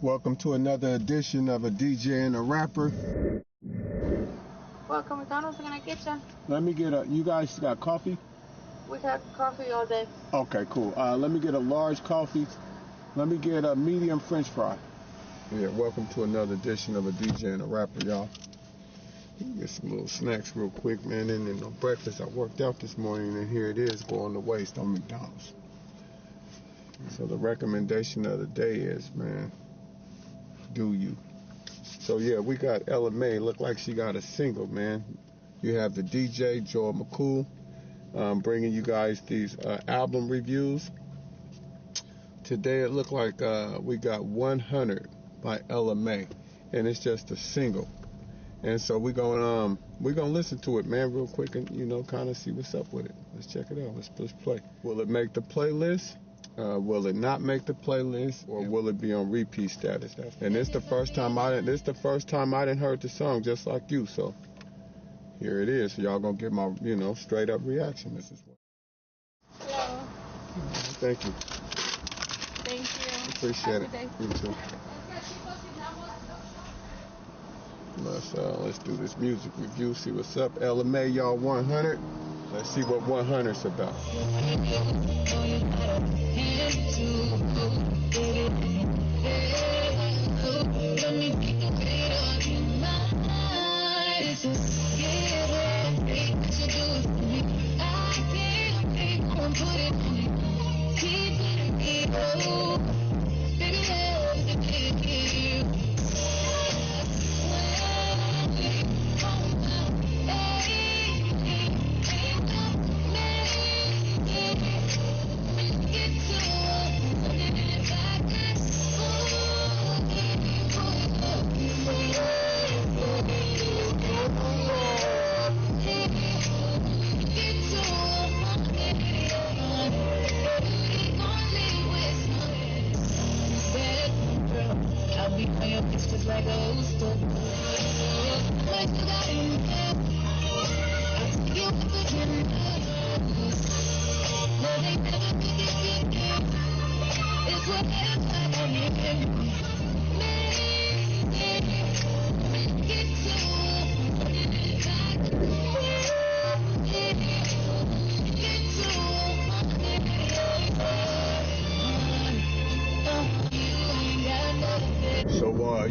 Welcome to another edition of a DJ and a rapper. Welcome, McDonald's. Can I get you? Let me get you guys got coffee? We've had coffee all day. Okay, cool. Let me get a large coffee. Let me get a medium French fry. Yeah, welcome to another edition of a DJ and a rapper, y'all. Get some little snacks real quick, man. And then no breakfast. I worked out this morning, and here it is going to waste on McDonald's. So the recommendation of the day is, man, do you. So yeah, we got Ella Mai. Look like she got a single, man. You have the DJ Joel McCool bringing you guys these album reviews. Today it looked like we got 100 by Ella Mai, and it's just a single. And so we're gonna listen to it, man, real quick, and kind of see what's up with it. Let's check it out. Let's play. Will it make the playlist? Will it not make the playlist, or will it be on repeat status? And this the first time I didn't heard the song, just like you. So here it is. So y'all gonna get my straight up reaction. This is what. Hello. Thank you. Thank you. Appreciate it. You too. Let's do this music review. See what's up. Ella Mai, y'all 100. Let's see what 100's about.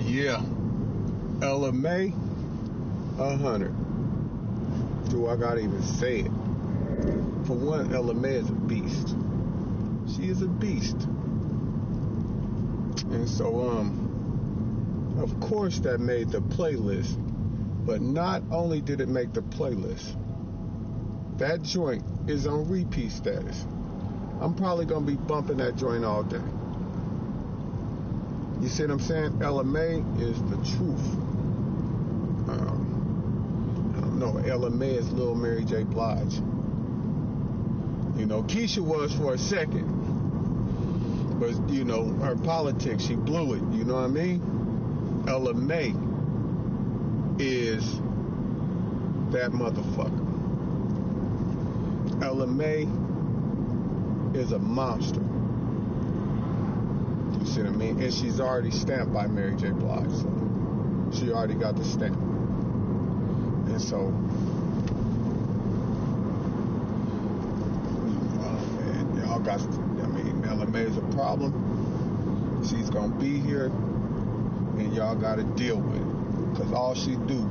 Yeah, Ella Mai, 100. Do I gotta even say it? For one, Ella Mai is a beast. She is a beast. And so, of course that made the playlist. But not only did it make the playlist, that joint is on repeat status. I'm probably gonna be bumping that joint all day. You see what I'm saying? Ella Mai is the truth. I don't know. Ella Mai is Lil Mary J. Blige. Keisha was for a second. But, her politics, she blew it. You know what I mean? Ella Mai is that motherfucker. Ella Mai is a monster. You see what I mean? And she's already stamped by Mary J. Blige. So she already got the stamp. And so, man, y'all got, Ella Mai is a problem. She's going to be here, and y'all got to deal with it. Because all she do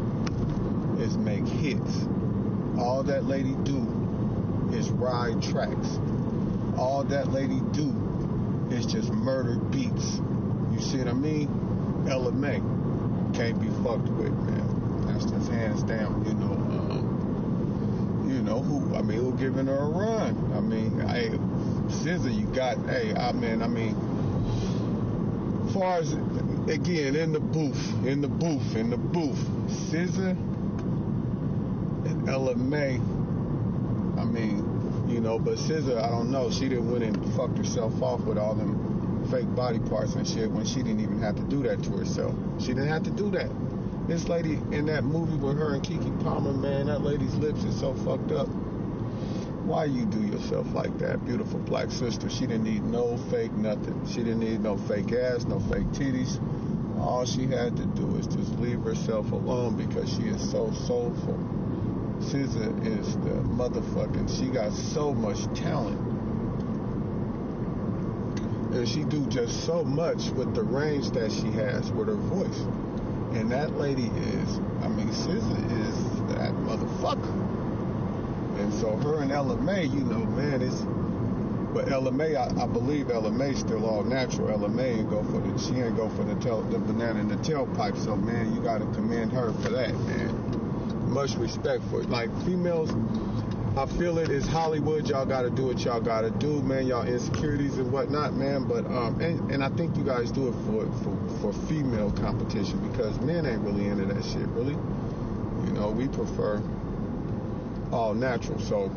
is make hits. All that lady do is ride tracks. All that lady do is just murder beats. You see what I mean? Ella Mai can't be fucked with, man. That's just hands down. Who giving her a run? Hey, SZA, you got, as far as, again, in the booth, SZA and Ella Mai, but SZA, I don't know, she didn't went and fucked herself off with all them fake body parts and shit when she didn't even have to do that to herself. She didn't have to do that. This lady in that movie with her and Keke Palmer, man, that lady's lips is so fucked up. Why you do yourself like that, beautiful black sister? She didn't need no fake nothing. She didn't need no fake ass, no fake titties. All she had to do is just leave herself alone because she is so soulful. SZA is the motherfucking, she got so much talent. And she do just so much with the range that she has with her voice. And that lady is, SZA is that motherfucker. And so her and Ella Mai, you know, man, but Ella Mai, I believe Ella Mai still all natural. Ella Mai ain't go for she ain't go for the banana in the tailpipe. So man, you gotta commend her for that, man. Much respect for it. Like females, I feel it is Hollywood. Y'all gotta do what y'all gotta do, man. Y'all insecurities and whatnot, man. But and I think you guys do it for female competition because men ain't really into that shit, really. You know, we prefer all natural. So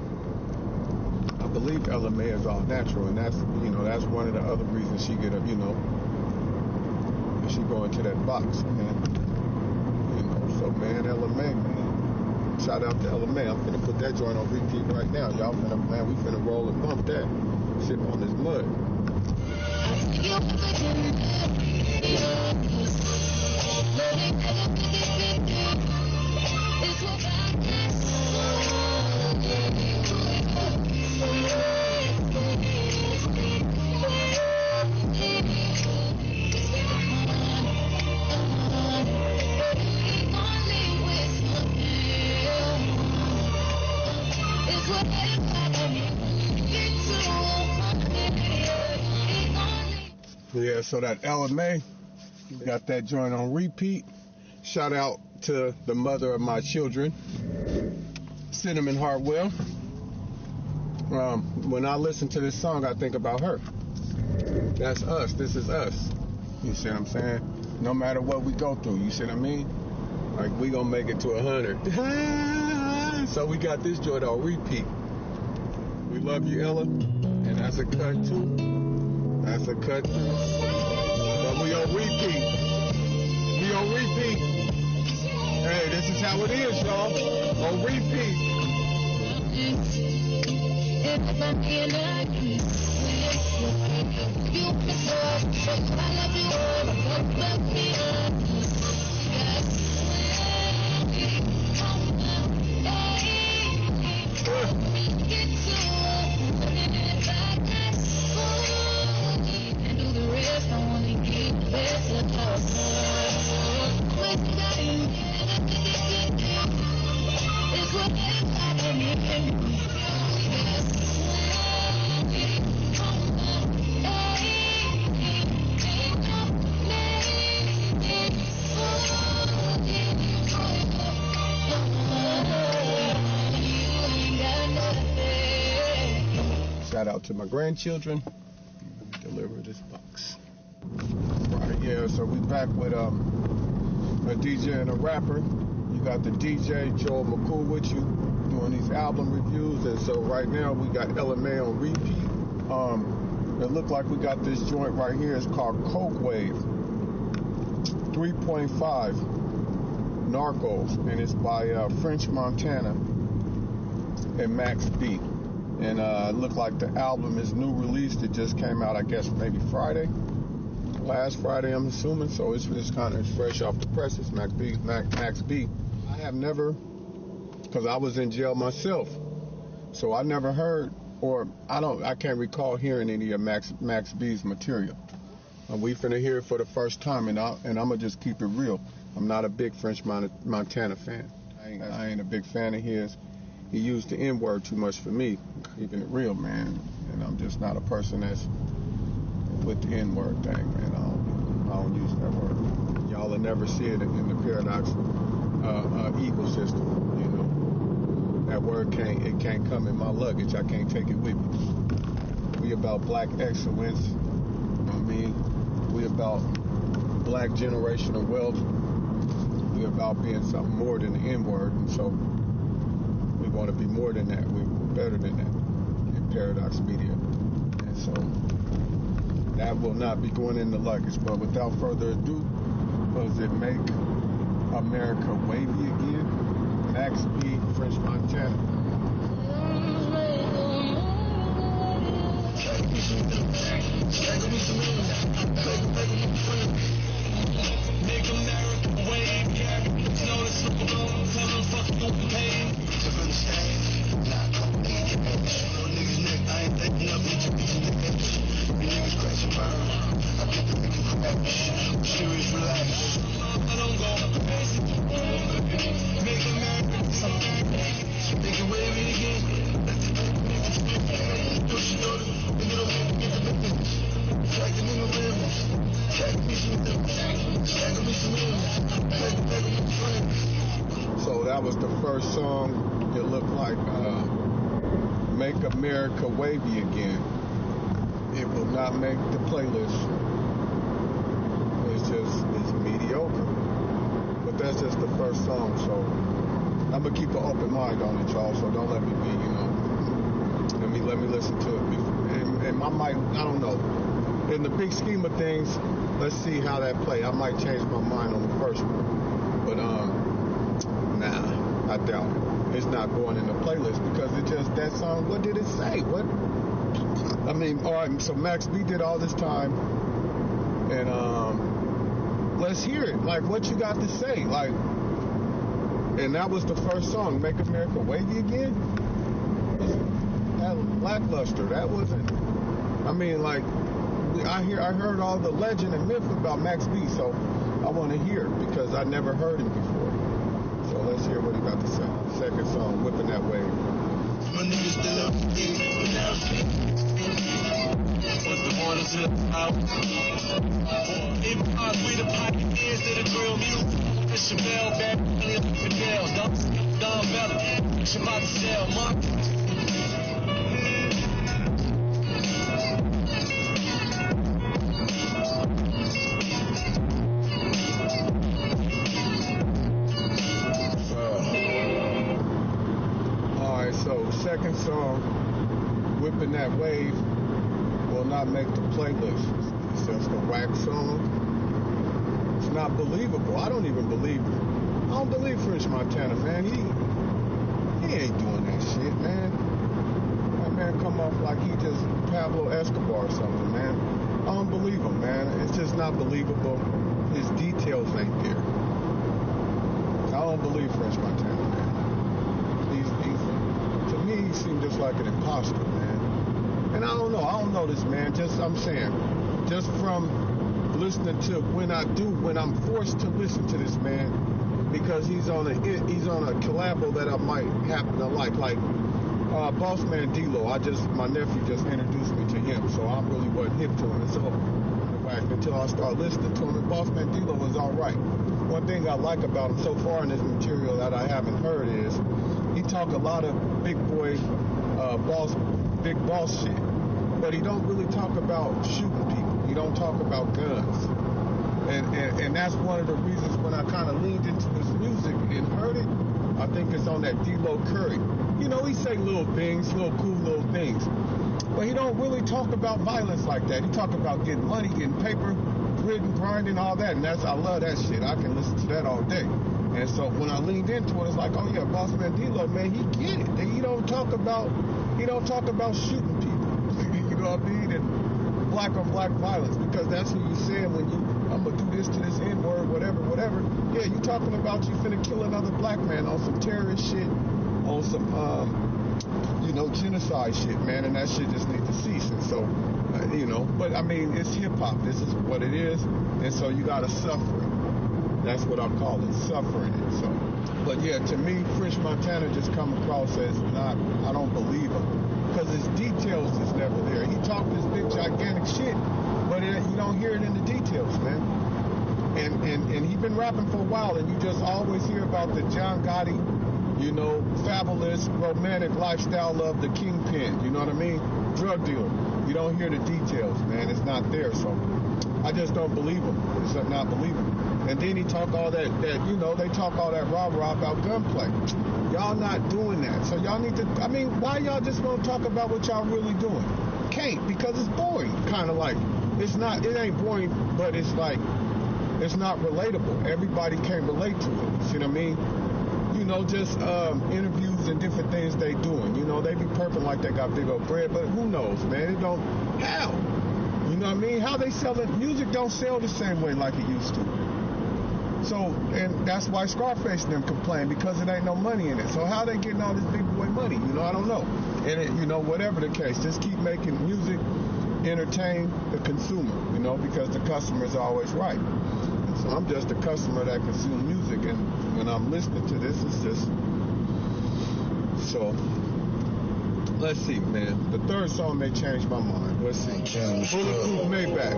I believe Ella Mai is all natural, and that's one of the other reasons she get up, she go into that box, man. So man, Ella Mai, man. Shout out to Ella Mai. I'm finna put that joint on repeat right now. Y'all we finna roll and bump that. Sip on this mud. Yeah, so that Ella Mai, got that joint on repeat. Shout out to the mother of my children, Cinnamon Hartwell. When I listen to this song, I think about her. That's us. This is us. You see what I'm saying? No matter what we go through, you see what I mean? Like, we gonna make it to 100. So we got this joint on repeat. We love you, Ella. And that's a cut, too. That's a cut, too. But we on repeat. We on repeat. Hey, this is how it is, y'all. On repeat. Shout out to my grandchildren. Deliver this box. Right, yeah, so we back with a DJ and a rapper. You got the DJ, Joel McCool, with you, doing these album reviews. And so right now we got Ella Mai on repeat. It looked like we got this joint right here. It's called Coke Wave. 3.5 Narcos. And it's by French Montana and Max B. And it looked like the album is new released. It just came out, I guess, maybe Friday. Last Friday, I'm assuming. So it's kind of fresh off the presses, Max B. I have never, because I was in jail myself. So I never heard, or I can't recall hearing any of Max B's material. We finna hear it for the first time, and I'm going to just keep it real. I'm not a big French Montana fan. I ain't a big fan of his. He used the N-word too much for me, keeping it real, man. And I'm just not a person that's with the N-word thing, man. I don't use that word. Y'all will never see it in the Paradox ecosystem, you know. That word can't come in my luggage. I can't take it with me. We about black excellence. You know what I mean? We about black generational wealth. We about being something more than the N-word. And so we want to be more than that. We're better than that in Paradox Media. And so that will not be going in the luggage. But without further ado, does it make America wavy again? Max B, French Montana. that was the first song. It looked like Make America Wavy Again. It will not make the playlist. It's mediocre. But that's just the first song, so I'm gonna keep an open mind on it, y'all. So don't let me be, let me listen to it before. And I might, I don't know. In the big scheme of things, let's see how that play. I might change my mind on the first one, but nah, I doubt it. It's not going in the playlist because it just that song. What did it say? What? I mean, all right. So Max B did all this time, and let's hear it. Like, what you got to say? Like, and that was the first song, Make America Wavy Again. That was lackluster. That wasn't. I mean, like, I heard all the legend and myth about Max B, so I want to hear it because I never heard him before. So let's hear what he got to say. Second song, Whipping That Wave. My niggas still up what's the orders of the house? If we the pioneers of the drill music, it's Chevelle, back, Fidel, Don Bella, Shabbat Sell, Mark. So, second song, Whipping That Wave, will not make the playlist. It's just a whack song. It's not believable. I don't even believe it. I don't believe French Montana, man. He ain't doing that shit, man. That man come off like he just Pablo Escobar or something, man. I don't believe him, man. It's just not believable. His details ain't there. I don't believe French Montana, man. To me, he seemed just like an imposter, man. And I don't know this man. I'm saying, just from listening to when I'm forced to listen to this man, because he's on a collabo that I might happen to like Boss Man D-Lo. My nephew just introduced me to him, so I really wasn't hip to him until I started listening to him. And Boss Man D-Lo was all right. One thing I like about him so far in his material that I haven't heard is he talk a lot of big boss shit, but he don't really talk about shooting people. He don't talk about guns, and that's one of the reasons when I kind of leaned into his music and heard it. I think it's on that D-Lo Curry. He say little things, little cool little things, but he don't really talk about violence like that. He talk about getting money, getting paper, gritting, grinding, all that, and I love that shit. I can listen to that all day. And so when I leaned into it, it's like, oh yeah, Boss Man D-Lo, man, he get it. And he don't talk about shooting people. You know what I mean? And black on black violence, because that's what you saying when I'm gonna do this to this N-word, whatever. Yeah, you talking about you finna kill another black man on some terrorist shit, on some genocide shit, man, and that shit just needs to cease. And so, but I mean, it's hip hop. This is what it is, and so you gotta suffer it. That's what I call it, suffering it. So, but yeah, to me, French Montana just come across as I don't believe him, because his details is never there. He talked this big gigantic shit, but you don't hear it in the details, man. And he been rapping for a while, and you just always hear about the John Gotti, fabulous romantic lifestyle of the kingpin. You know what I mean? Drug dealer. You don't hear the details, man. It's not there. So I just don't believe him. It's not believable. And then he talk all that they talk all that rah-rah about gunplay. Y'all not doing that. So y'all need to, why y'all just gonna talk about what y'all really doing? Can't, because it's boring. Kind of like, it ain't boring, but it's like, it's not relatable. Everybody can't relate to it. You see what I mean? Just interviews and different things they doing. They be perping like they got big old bread, but who knows, man? It don't, how? You know what I mean? How they sell it? Music don't sell the same way like it used to. So, and that's why Scarface and them complain, because it ain't no money in it. So how they getting all this big boy money? I don't know. And whatever the case, just keep making music, entertain the consumer, because the customer is always right. And so I'm just a customer that consumes music, and when I'm listening to this, it's just, so, let's see, man. The third song may change my mind. Let's see. Bulletproof Maybach.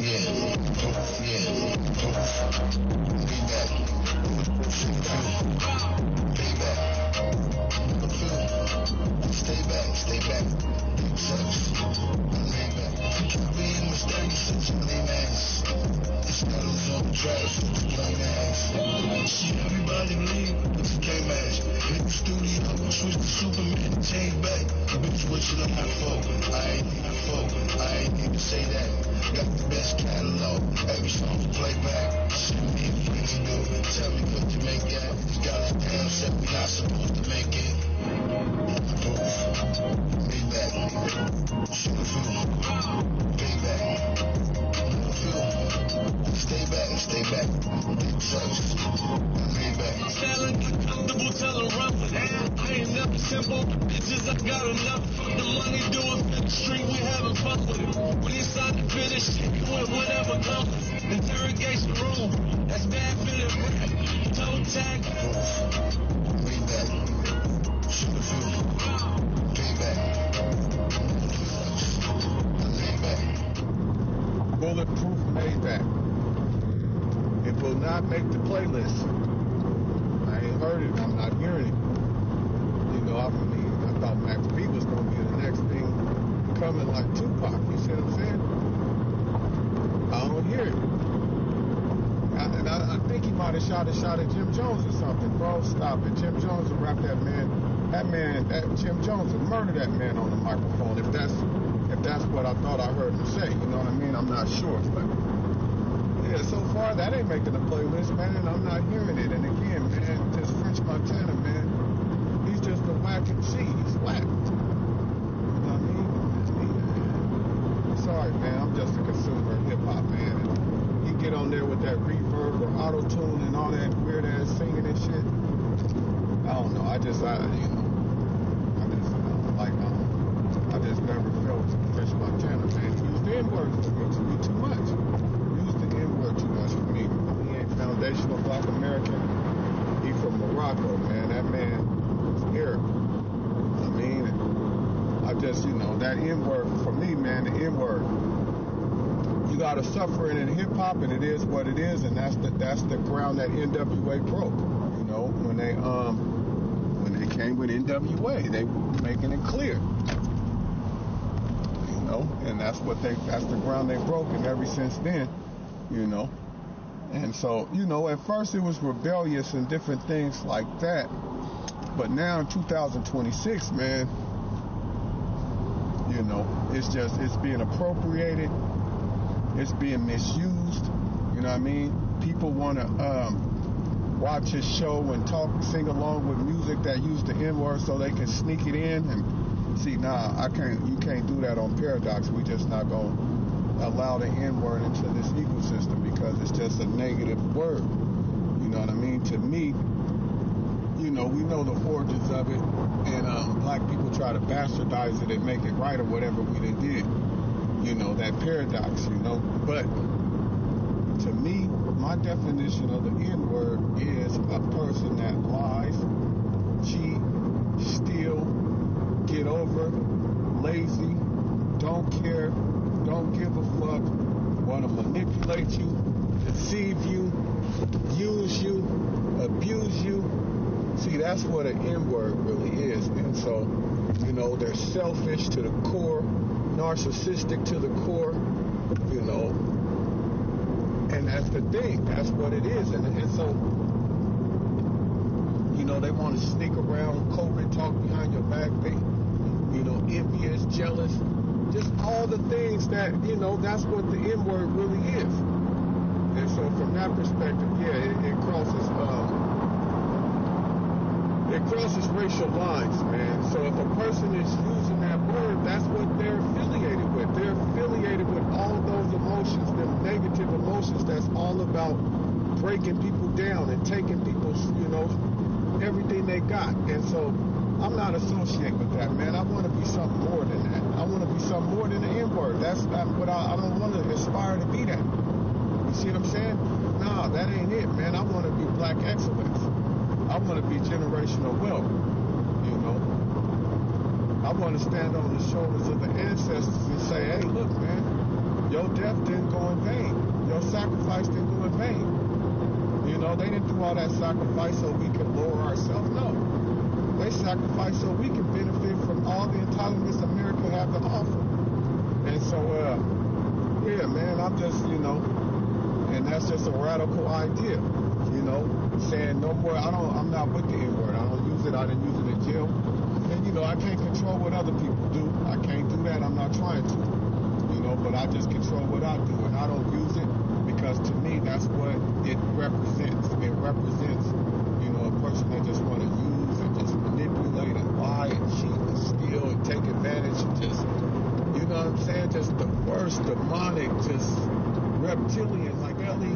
Yeah. Everybody leave, but you can't match. Hit the studio, switch to Superman, change back. Bitch, what you looking for? I ain't even say that. Got the best catalog, every song to play back. Shit me and friends do, tell me what to make that. These guys damn said we not supposed to make it. Payback, shoot payback. Stay back. Big service. Payback. Selling, get comfortable, tell them run for that. I ain't never simple. Bitches, I got enough. Fuck the money, do it for the street, we having fun with it. When you start to finish, shit, you with whatever comes. Interrogation room, that's bad feeling rap. Toe tag. Payback. Shoot a few. Payback. Bulletproof Maybach. It will not make the playlist. I ain't heard it. I'm not hearing it. You know, I thought Max B was going to be the next thing coming like Tupac. You see what I'm saying? I don't hear it. I think he might have shot at Jim Jones or something. Bro, stop it. Jim Jones will rap that man. Jim Jones will murder that man on the microphone if that's what I thought I heard him say. You know what I mean? I'm not sure. But yeah, so far that ain't making the playlist, man, and I'm not hearing it. And again, man, this French Montana, man, he's just a whack MC. He's whack. You know what I mean? Sorry, man, I'm just a consumer of hip-hop, man. And you get on there with that reverb or auto-tune and all that weird-ass singing and shit. I don't know. I just never felt French Montana, man. He used the N-word for me too much. He used the N-word too much for me. He ain't foundational Black American. He from Morocco, man. That man is Arab. I mean, I just, that N-word for me, man, the N-word. You gotta suffer in hip-hop, and it is what it is, and that's the ground that NWA broke. You know, when they came with NWA, they were making it clear. And that's the ground they broke, and ever since then, and so, at first it was rebellious and different things like that, but now in 2026, man, it's being appropriated, it's being misused, you know what I mean? People want to watch his show and sing along with music that use the N-word so they can sneak it in and see, you can't do that on Paradox. We just not going to allow the N-word into this ecosystem because it's just a negative word. You know what I mean? To me, we know the origins of it, and black people try to bastardize it and make it right or whatever we did. That Paradox, But to me, my definition of the N-word is a person that lies, cheat, steal, get over, lazy, don't care, don't give a fuck, want to manipulate you, deceive you, use you, abuse you. See, that's what an N-word really is. And so, they're selfish to the core, narcissistic to the core, and that's the thing. That's what it is. And so, they want to sneak around, COVID, talk behind your back, envious, jealous, just all the things that, that's what the N-word really is. And so from that perspective, yeah, it crosses racial lines, man. So if a person is using that word, that's what they're affiliated with. They're affiliated with all those emotions, the negative emotions that's all about breaking people down and taking people's, everything they got. And so I'm not associated with that, man. I want to be something more than that. I want to be something more than the N-word. That's not what I don't want to aspire to be that. You see what I'm saying? Nah, that ain't it, man. I want to be black excellence. I want to be generational wealth, I want to stand on the shoulders of the ancestors and say, hey, look, man, your death didn't go in vain. Your sacrifice didn't go in vain. They didn't do all that sacrifice so we could lower ourselves. No. They sacrificed so we can benefit from all the entitlements America have to offer. And so, yeah, man, I'm just, and And that's just a radical idea, you know, saying no more. I'm not with the N-word. I don't use it. I didn't use it in jail. And, you know, I can't control what other people do. I can't do that. I'm not trying to, you know, but I just control what I do. And I don't use it because to me, that's what it represents. It represents, you know, a person that just want to use and just manipulate and lie and cheat and steal and take advantage and just, you know what I'm saying? Just the worst demonic, just reptilian, like Ellie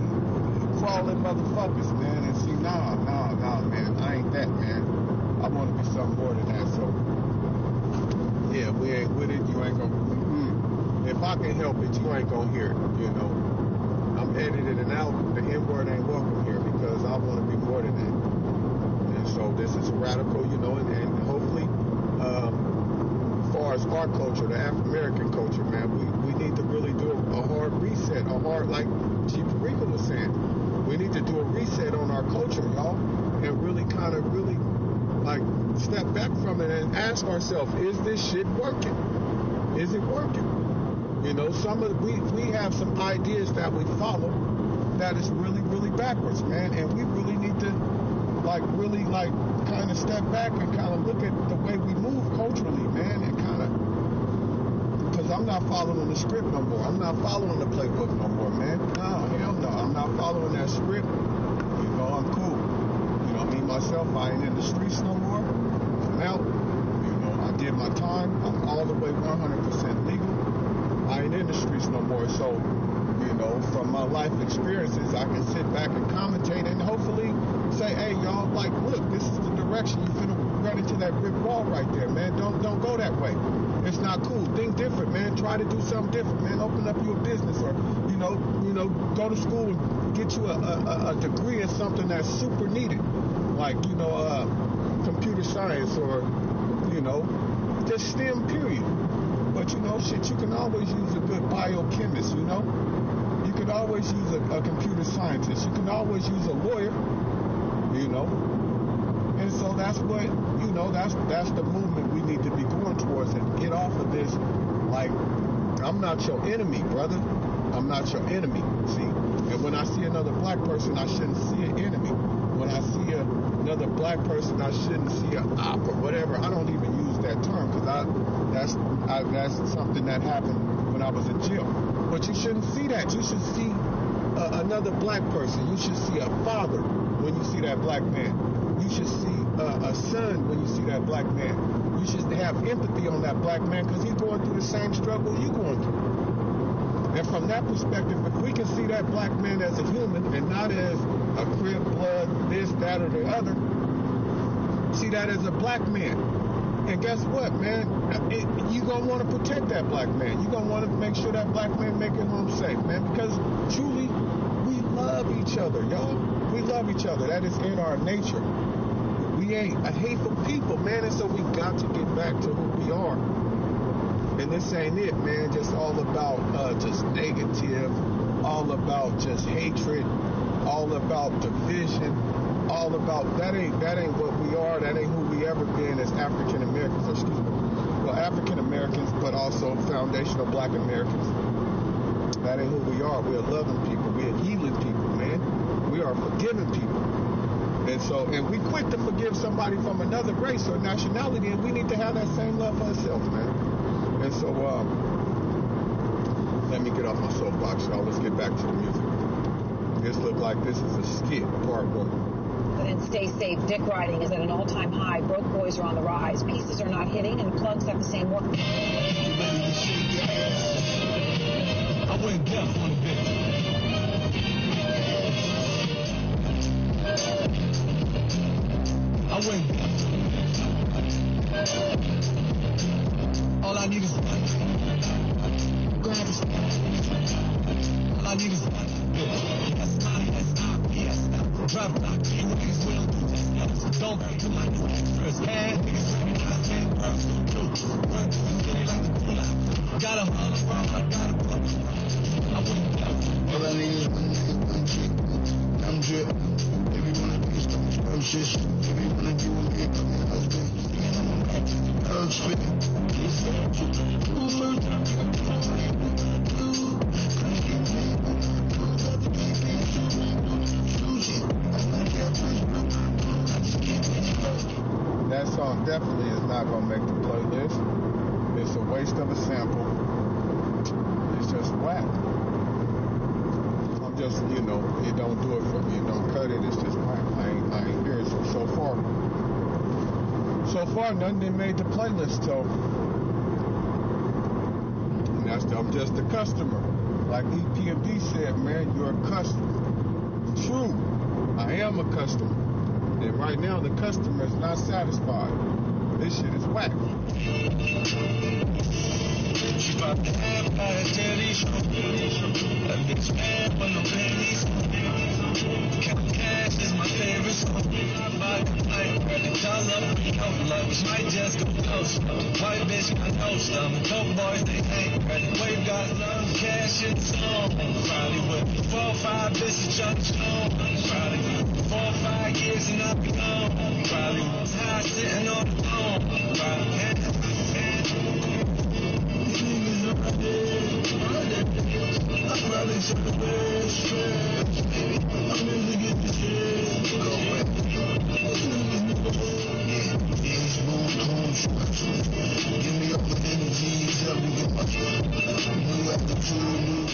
crawling motherfuckers, man. And see, nah, man. I ain't that, man. I want to be something more than that. So, yeah, we ain't with it. You ain't gonna, if I can help it, you ain't gonna hear it, you know. I'm editing it out. The N-word ain't welcome here because I want to be more than that. And so this is radical, you know, and hopefully, as far as our culture, the African-American culture, man, we need to really do a hard reset, like Chief Rico was saying. We need to do a reset on our culture, y'all, and really kind of like step back from it and ask ourselves, is this shit working? Is it working? You know, we have some ideas that we follow that is really, really backwards, man, and we really need to really kind of step back and kind of look at the way we move culturally, man, and kind of, because I'm not following the script no more. I'm not following the playbook no more, man. No, hell no. I'm not following that script. You know, I'm cool. You know, me, myself, I ain't in the streets no more. I'm out. You know, I did my time. I'm all the way 100% legal. I ain't in the streets no more. So, you know, from my life experiences, I can sit back and commentate and hopefully say, hey, y'all, like, look, this is the direction. You finna run into that brick wall right there, man. Don't go that way. It's not cool. Think different, man. Try to do something different, man. Open up your business or, you know, go to school and get you a degree in something that's super needed. Like, you know, computer science or, you know, just STEM, period. But, you know, shit, you can always use a good biochemist, you know? You can always use a computer scientist. You can always use a lawyer, you know? And so that's what, you know, that's the movement we need to be going towards and get off of this. Like, I'm not your enemy, brother. I'm not your enemy, see? And when I see another black person, I shouldn't see an enemy. When I see another black person, I shouldn't see an op or whatever. I don't even use that term because that's something that happened when I was in jail. But you shouldn't see that. You should see another black person. You should see a father when you see that black man. You should see a son when you see that black man. You should have empathy on that black man because he's going through the same struggle you're going through. And from that perspective, if we can see that black man as a human and not as a crib, blood, this, that, or the other, see that as a black man. And guess what, man? You're going to want to protect that black man. You're going to want to make sure that black man make it home safe, man, because truly, we love each other, y'all. We love each other. That is in our nature. We ain't a hateful people, man, and so we got to get back to who we are. And this ain't it, man. Just all about just negative, all about just hatred, all about division, all about that ain't what we are. That ain't who we ever been as African Americans. Excuse me. Well, African Americans, but also foundational Black Americans. That ain't who we are. We're loving people. We're healing people, man. We are forgiving people. And we quick to forgive somebody from another race or nationality, and we need to have that same love for ourselves, man. And so, let me get off my soapbox, y'all. Let's get back to the music. This look like this is a skit, part one. And stay safe. Dick riding is at an all-time high. Broke boys are on the rise. Pieces are not hitting, and plugs have the same work. I went deaf on the bit. I went deaf. All I need is grab it. All I need is S-I-S-I-P-S. Drop block, niggas will do this. Don't get to my new first hand. Niggas run content, girls do too. Run through the city like the cool out. Got a all around, I got a pump. I went down. All I need is one chick. I'm drip. If you wanna be some shit. If you wanna be with me, come in, husband. I'm spitting. song definitely is not going to make the playlist. It's a waste of a sample. It's just whack. I'm just, it don't do it for me. It don't cut it. It's just whack. I ain't hear it so far, nothing they made the playlist, so. And I'm just a customer. Like EPMD said, man, you're a customer. True. I am a customer. And right now, the customer is not satisfied. This shit is whack. She about to have my titties. That bitch mad when no pennies. Count cash is my favorite song. I credit dollar, lunch might just go ghost. White bitch got ghost. Coke boys, they ain't credit. Wave got love, cash and song. Probably with 4 or 5 bitches jump strong. Probably 4 or 5 years and I be gone. Probably was high sitting on the phone. Probably I'm probably took the best stretch. Baby, I'm gonna get this shit. Go away. Things won't come first. Give me all the energy, tell me get my new attitude.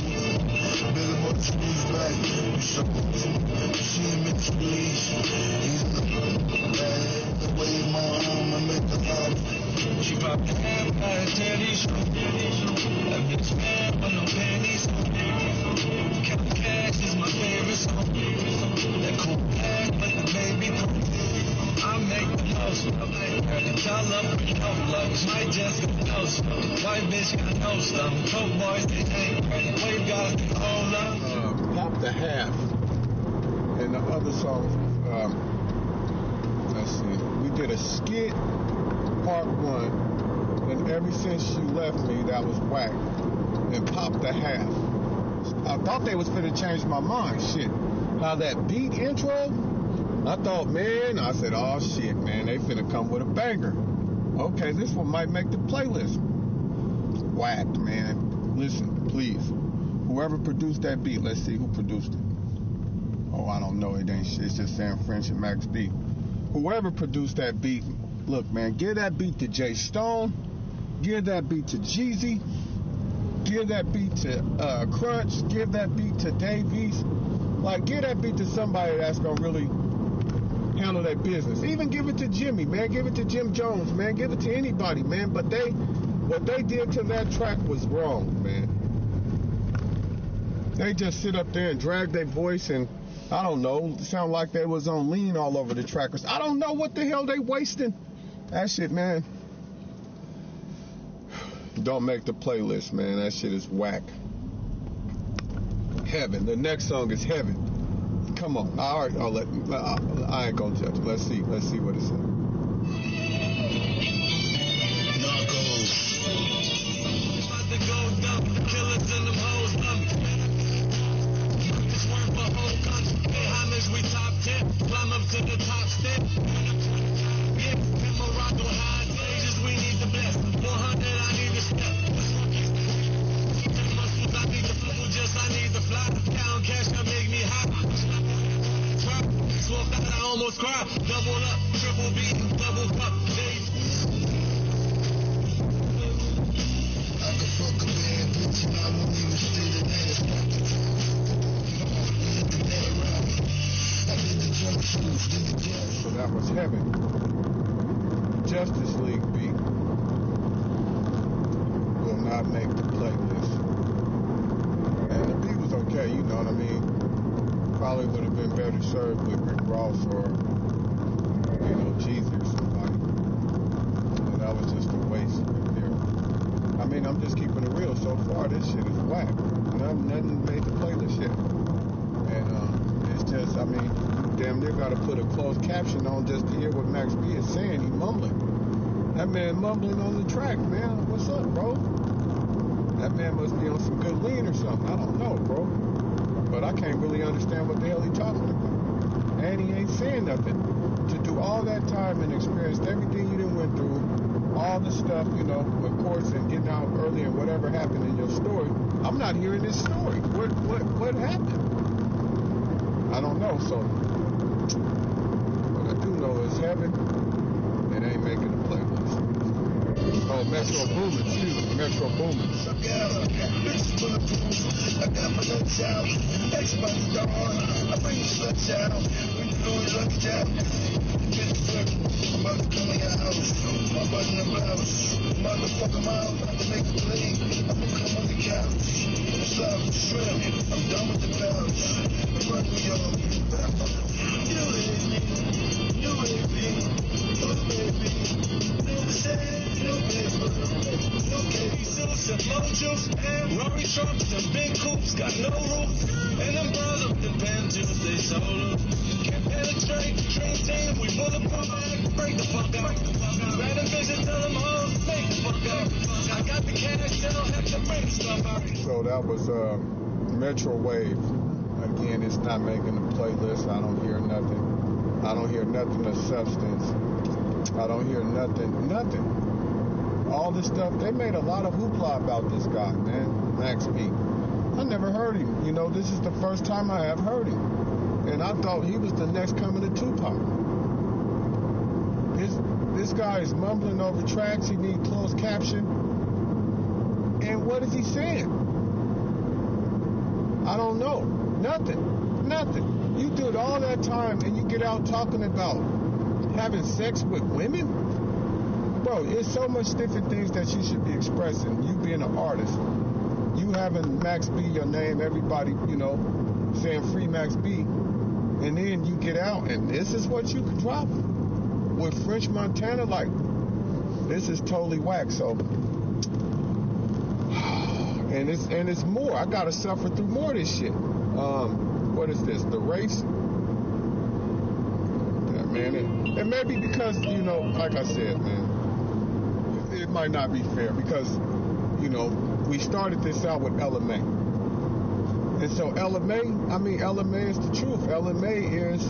Better watch to lose back. You supposed to see him in police. He's the way my arm and make the life. She popped the half by her teddy show. That bitch mad with no pennies. Count cash is my favorite song. That cool bag with the baby cool. I make the most. I can tell up with no love. Might just get ghost. White bitch got no stomach. Coke boys, they ain't ready. Wave got the whole up. Pop the half. And the other songs, let's see. We did a skit, part 1. And ever since you left me, that was whack. And Pop the half. I thought they was finna change my mind. Shit. How that beat intro, I thought, man, I said, oh shit, man, they finna come with a banger. Okay, this one might make the playlist. Whacked, man. Listen, please. Whoever produced that beat, let's see who produced it. Oh, I don't know. It ain't shit. It's just saying French and Max B. Whoever produced that beat, look, man, give that beat to Jay Stone. Give that beat to Jeezy. Give that beat to Crunch. Give that beat to Davies. Like, give that beat to somebody that's going to really handle their business. Even give it to Jimmy, man. Give it to Jim Jones, man. Give it to anybody, man. But what they did to that track was wrong, man. They just sit up there and drag their voice and, I don't know, sound like they was on lean all over the trackers. I don't know what the hell they wasting. That shit, man. Don't make the playlist, man. That shit is whack. Heaven. The next song is Heaven. Come on. I ain't gonna judge it. Let's see what it says. Narcos. About to go dumb. Killers in them hoes dumb. It's worth a whole country. Hey, how much we top 10? Climb up to the top step. Yeah, in Morocco, high stages, we need the best. 100, I need the step. Muscles, I need the flow, just I need the fly. Down cash, that make me hot. Swap that, I almost cry. Double up, triple B, double cup. I could fuck a bad bitch and I won't even stay the dance. So that was Heaven. Justice League beat will not make the playlist. And the beat was okay, you know what I mean? Probably would have been better served with Rick Ross or, Jeezy or somebody. And that was just a waste right there. I mean, I'm just keeping it real. So far, this shit is whack. Nothing made the playlist yet. And it's just, I mean, damn near got to put a closed caption on just to hear what Max B is saying. He mumbling. That man mumbling on the track, man. What's up, bro? That man must be on some good lean or something. I don't know, bro. But I can't really understand what the hell he talking about. And he ain't saying nothing. To do all that time and experience everything you done went through, all the stuff, of course, and getting out early and whatever happened in your story, I'm not hearing this story. What happened? I don't know, so what I do know is Heaven, it ain't making Metro Boomin, excuse me, Metro Boomin. I got my nuts out, X-Money dog, I bring the sluts out, bring the noise like a job. Get the flip, I'm about to come in your house, my butt in the blouse, motherfucker, I'm out, about to make a play, I'ma come on the couch, slap the shrimp, I'm done with the pouch, I'm run New York, but I'm fucking you hate me, oh baby, no mistake, no paper, no cases, and mojos, and Rory trucks and big coops, got no roof, and them bras up the banjos, they solo. Can't penetrate, train team, we bulletproof, break the fuck out. Grab them bitch and tell them hoes, make the fuck out. I got the cash, they don't have to bring stuff out. So that was Metro Wave. Again, it's not making the playlist. I don't hear nothing. I don't hear nothing of substance. I don't hear nothing. All this stuff, they made a lot of hoopla about this guy, man, Max B. I never heard him. You know, this is the first time I have heard him. And I thought he was the next coming of Tupac. This guy is mumbling over tracks. He needs closed caption. And what is he saying? I don't know. Nothing. You do it all that time and you get out talking about having sex with women? Bro, it's so much different things that you should be expressing. You being an artist. You having Max B your name, everybody, you know, saying free Max B. And then you get out and this is what you can drop. With French Montana, like, this is totally whack, so. And it's more. I gotta suffer through more of this shit. What is this? The Race? Yeah, man, it may be because, you know, like I said, man, it might not be fair because, you know, we started this out with Ella Mai. And so Ella Mai is the truth. Ella Mai is,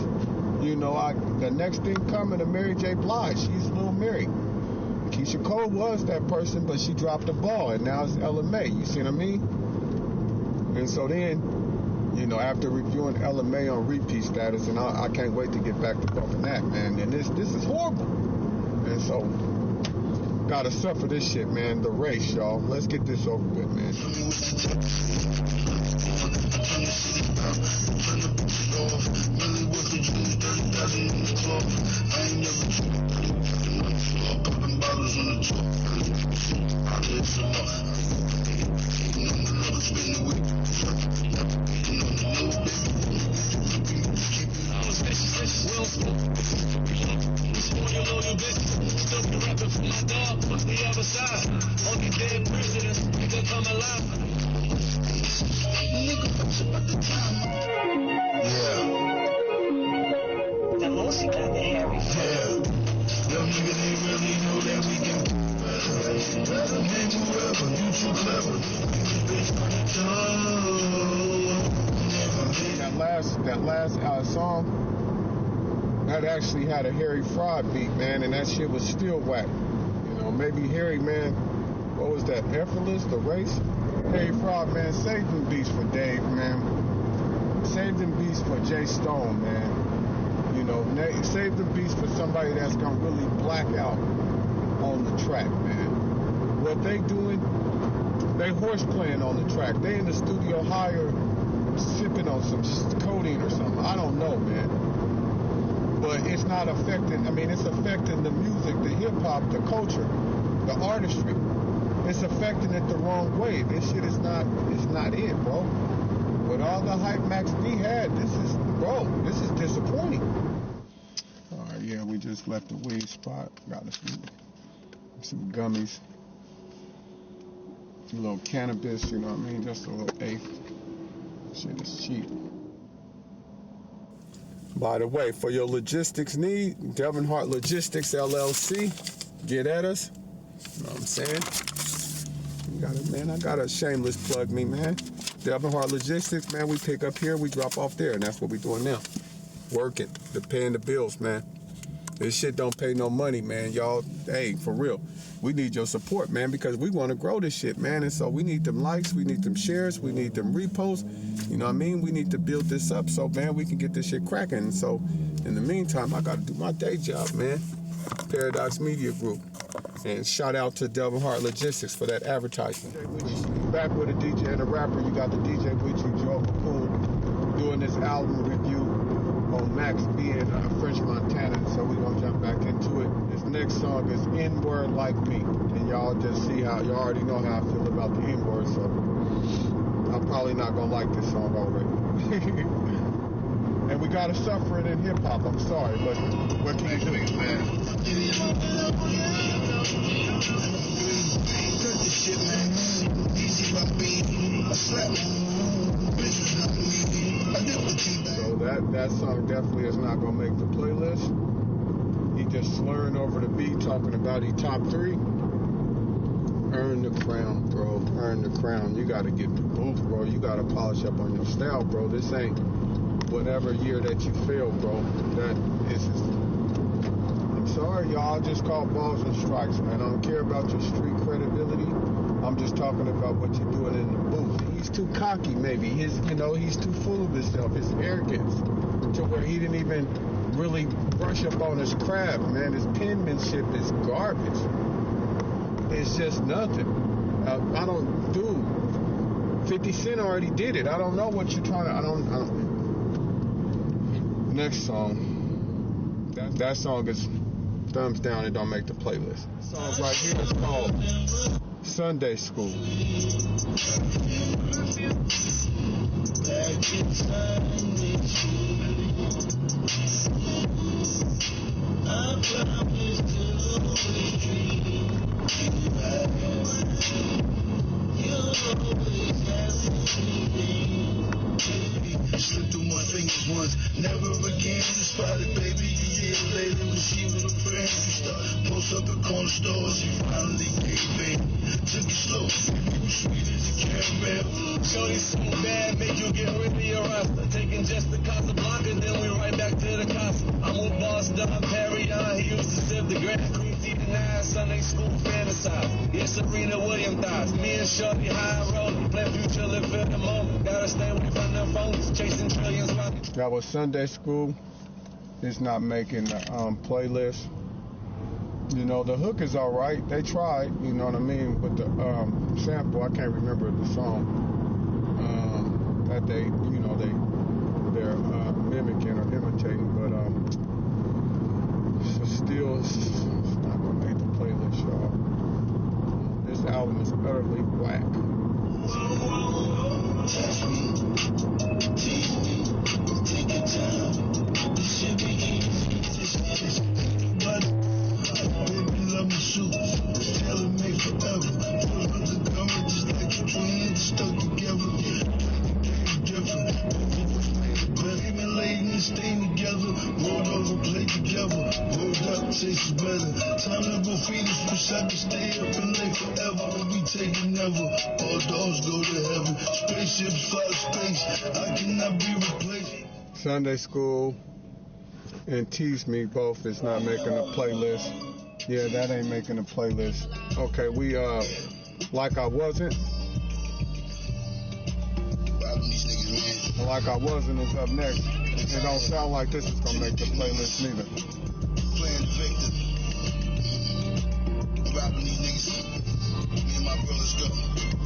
you know, the next thing coming to Mary J. Blige. She's Lil Mary. Keisha Cole was that person, but she dropped the ball, and now it's Ella Mai. You see what I mean? And so then, you know, after reviewing Ella Mai on repeat status, and I can't wait to get back to bumping that, man. And this is horrible. And so, gotta suffer this shit, man. The Race, y'all. Let's get this over with, man. That last song, that actually had a Harry Fraud beat, man, and that shit was still whack. You know, maybe Harry, man, what was that, Effortless, The Race? Harry Fraud, man, save them beats for Dave, man. Save them beats for Jay Stone, man. You know, save them beats for somebody that's gonna really black out on the track, man. What they doing, they horse playing on the track. They in the studio higher, sipping on some codeine or something. I don't know, man. But it's not affecting, it's affecting the music, the hip-hop, the culture, the artistry. It's affecting it the wrong way. This shit is not, it's not it, bro. With all the hype Max B had, this is disappointing. All right, yeah, we just left the weed spot. Got us some gummies. A little cannabis, you know what I mean? Just a little eighth. Shit is cheap. By the way, for your logistics need, Devon Hart Logistics LLC, get at us. You know what I'm saying? I got a shameless plug me, man. Devon Hart Logistics, man, we pick up here, we drop off there, and that's what we doing now. Working, paying the bills, man. This shit don't pay no money, man. Y'all, hey, for real. We need your support, man, because we want to grow this shit, man. And so we need them likes, we need them shares, we need them reposts. You know what I mean? We need to build this up so, man, we can get this shit cracking. And so, in the meantime, I got to do my day job, man. Paradox Media Group. And shout out to Delvin Hart Logistics for that advertisement. Back with a DJ and a rapper. You got the DJ with you, Joel McCool, doing this album review on Max B and French Montana. So we're going to jump back into it. This next song is N-Word Like Me. And y'all just see how, y'all already know how I feel about the N-Word. So I'm probably not going to like this song already. And we got to suffer it in hip-hop. I'm sorry, but what can you do? So that song definitely is not going to make the playlist. He just slurring over the beat, talking about he top 3. Earn the crown, bro. Earn the crown. You got to get the booth, bro. You got to polish up on your style, bro. This ain't whatever year that you fail, bro. That is... I'm sorry, y'all. Just call balls and strikes, man. I don't care about your street credibility. I'm just talking about what you're doing in the booth. He's too cocky, maybe. He's too full of himself. His arrogance to where he didn't even really brush up on his craft, man. His penmanship is garbage. It's just nothing. I don't do. 50 Cent already did it. I don't know what you're trying to. I don't. Next song. That song is thumbs down. It don't make the playlist. This song right here is called Sunday School. Slipped through my fingers once, never again. Spotted baby a year later when she was a friend. We started post up at corner store. She finally gave in. Took it slow, baby was sweet as a caramel. Shorty so bad, made you get rid of your roster. Taking just the Casablanca, then we right back to the casa. I'm with Boss Dog Perry on. He used to sip the Grand Queen Tea and Sunday school fantasize. Yeah, Serena Williams thighs. Me and Shorty high and rolling. Play future, live in the moment. Gotta stay away from them phones. Chasing trillions. That was Sunday School. It's not making the playlist. You know, the hook is all right. They tried, you know what I mean? But the sample, I can't remember the song that they're mimicking or imitating. But still, it's not going to make the playlist, y'all. This album is utterly whack. Touch me, tease me, take your time. This should be easy. But baby, love me too. Tell it make forever. Pull up the cover just like the twins stuck together. Different. Baby, lady, and stay together. Rolled over, play together. Rolled up, tastes better. Time to go Phoenix, wish I could stay up and lay forever. But we take it never. All dogs go to heaven. Spaceships fly to space. I cannot be replaced. Sunday School and Tease Me both is not making a playlist. Yeah, that ain't making a playlist. Okay, we Like I Wasn't. Like I Wasn't is up next. It don't sound like this is gonna make the playlist neither. Playing victim. Robbing these niggas. Me and my brothers go.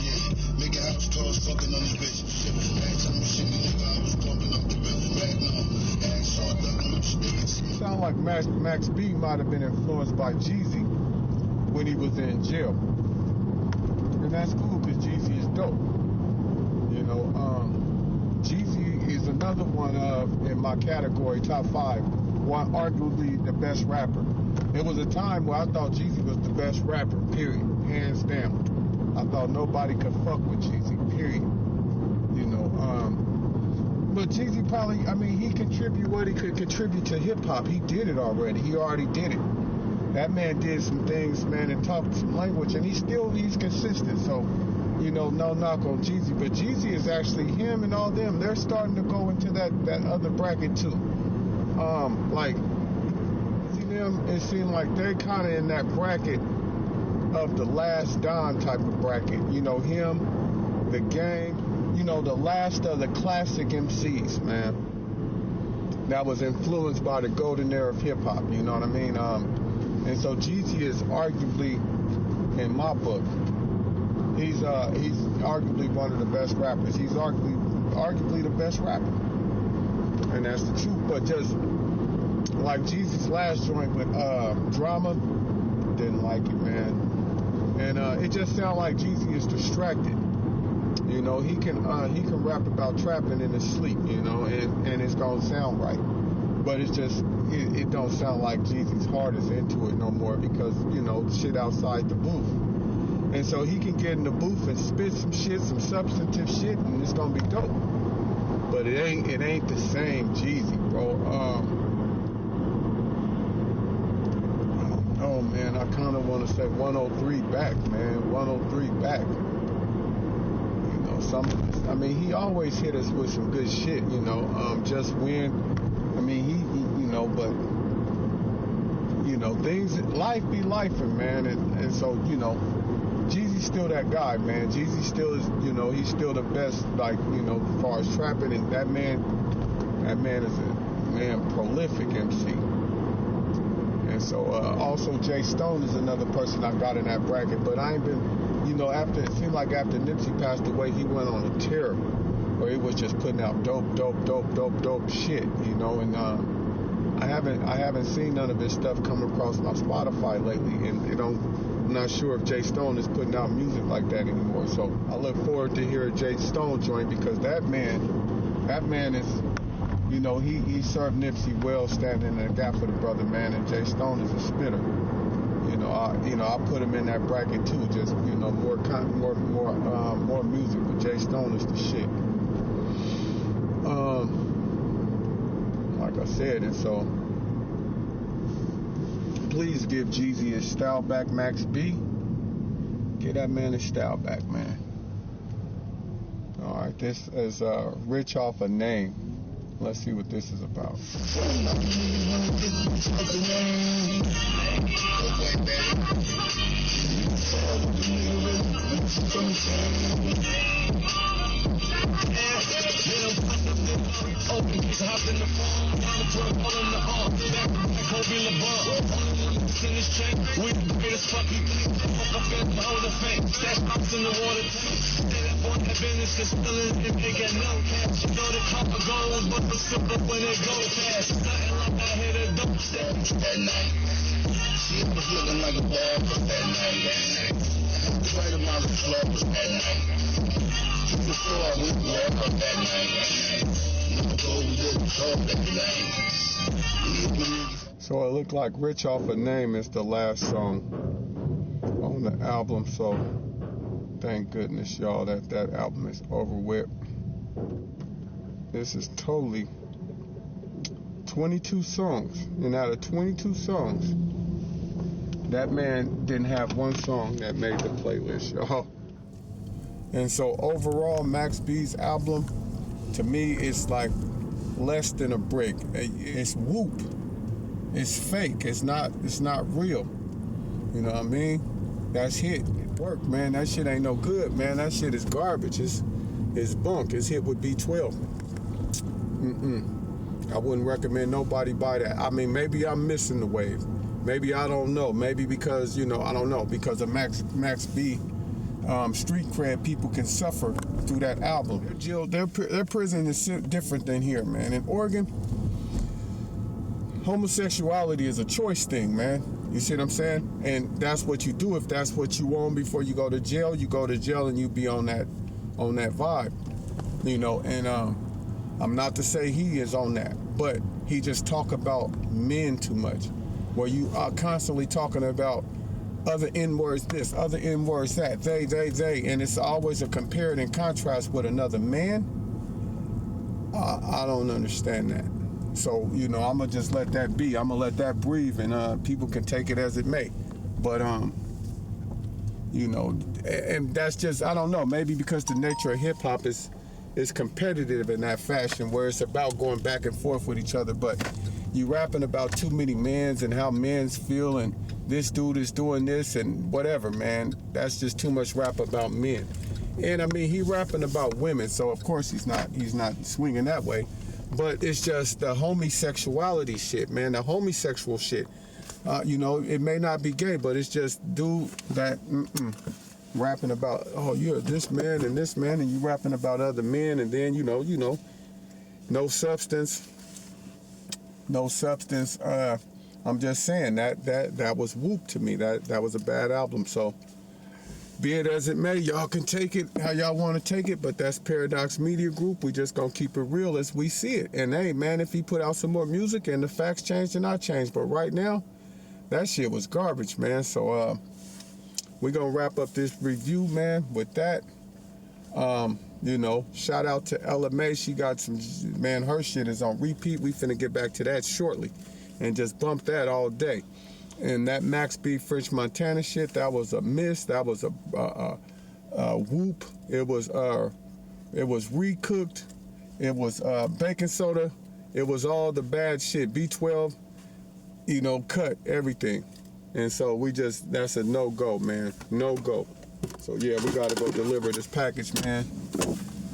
Yeah, making house calls, fucking on these bitches. Shit, last time you see me, nigga, I was pumping up the river. Magnum, ass all ducking up sticks. Sound like Max B might have been influenced by Jeezy when he was in jail. And that's cool because Jeezy is dope. You know, Jeezy is another one of, in my category, top 5, one arguably the best rapper. There was a time where I thought Jeezy was the best rapper, period, hands down. I thought nobody could fuck with Jeezy, period. You know, but Jeezy probably, I mean, he contributed what he could contribute to hip-hop. He did it already. He already did it. That man did some things, man, and talked some language, and he's consistent. So, you know, no knock on Jeezy. But Jeezy is actually, him and all them, they're starting to go into that other bracket, too. Like, see them, it seemed like they're kind of in that bracket of the Last Don type of bracket. You know, him, the Game, you know, the last of the classic MCs, man, that was influenced by the golden era of hip-hop, you know what I mean? And so Jeezy is arguably, in my book, he's arguably one of the best rappers. He's arguably the best rapper. And that's the truth. But just like Jeezy's last joint with Drama, didn't like it, man. And it just sounds like Jeezy is distracted. You know, he can rap about trapping in his sleep, you know, and it's gonna sound right. But it's just it don't sound like Jeezy's heart is into it no more because, you know, shit outside the booth. And so he can get in the booth and spit some shit, some substantive shit, and it's gonna be dope. But it ain't the same Jeezy, bro. Oh man, I kind of want to say 103 back, man. 103 back. You know, I mean, he always hit us with some good shit, you know. Just when, I mean, he you know, but, you know, life be lifing, man. And so, you know, Jeezy's still that guy, man. Jeezy still is, you know, he's still the best, like, you know, as far as trapping. And that man is a prolific MC. And so also Jay Stone is another person I got in that bracket, but I ain't been, you know, it seemed like after Nipsey passed away, he went on a tear where he was just putting out dope shit, you know, and I haven't seen none of his stuff come across my Spotify lately, and I'm not sure if Jay Stone is putting out music like that anymore. So I look forward to hearing Jay Stone join, because that man is, you know, he served Nipsey well, standing in the gap for the brother, man. And Jay Stone is a spitter. You know, I put him in that bracket too. Just, you know, more music. But Jay Stone is the shit. Like I said, and so please give Jeezy his style back, Max B. Get that man his style back, man. All right, this is Rich Off a Name. Let's see what this is about. When it goes fast, nothing like I hit a dope step that night. She was looking like a ball that night. I had to write about the flows that night. Before I went walk up that night. So it looked like Rich Off a Name is the last song on the album. So thank goodness, y'all, that album is over with. This is totally 22 songs, and out of 22 songs, that man didn't have one song that made the playlist, y'all. And so overall, Max B's album, to me, it's like less than a brick. It's whoop. It's fake. It's not real. You know what I mean? That's hit. It worked, man. That shit ain't no good, man. That shit is garbage. It's bunk. It's hit with B12. I wouldn't recommend nobody buy that. I mean, maybe I'm missing the wave. Maybe I don't know. Maybe because, you know, I don't know. Because of Max B, street cred, people can suffer through that album. Their prison is different than here, man. In Oregon, homosexuality is a choice thing, man. You see what I'm saying? And that's what you do. If that's what you want before you go to jail, you go to jail and you be on that vibe, you know. And I'm not to say he is on that, but he just talk about men too much, where you are constantly talking about other N-words this, other N-words that, they, and it's always a compare and contrast with another man. I don't understand that. So, you know, I'm going to just let that be. I'm going to let that breathe, and people can take it as it may. But, you know, and that's just, I don't know, maybe because the nature of hip-hop is competitive in that fashion, where it's about going back and forth with each other. But you rapping about too many men's and how men's feel, and this dude is doing this and whatever, man. That's just too much rap about men. And I mean, he rapping about women, so of course he's not swinging that way. But it's just the homosexuality shit, man. The homosexual shit. You know, it may not be gay, but it's just dude that rapping about, oh, you're this man, and you rapping about other men, and then you know, no substance. I'm just saying that was Whoop to me. That was a bad album. So be it as it may, y'all can take it how y'all want to take it, but that's Paradox Media Group. We just gonna keep it real as we see it. And hey, man, if he put out some more music and the facts change, then I change. But right now, that shit was garbage, man. So we're gonna wrap up this review, man, with that. You know, shout out to Ella Mai. She got some, man, her shit is on repeat. We finna get back to that shortly and just bump that all day. And that Max B French Montana shit, that was a miss. That was a Whoop. It was recooked. It was baking soda. It was all the bad shit. B12, you know, cut everything. And so that's a no-go, man. No-go. So yeah, we gotta go deliver this package, man.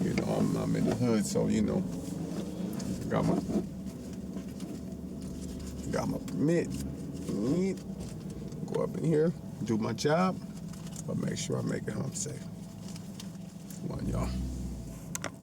You know, I'm in the hood, so you know, got my permit. Go up in here, do my job, but make sure I make it home safe. Come on, y'all.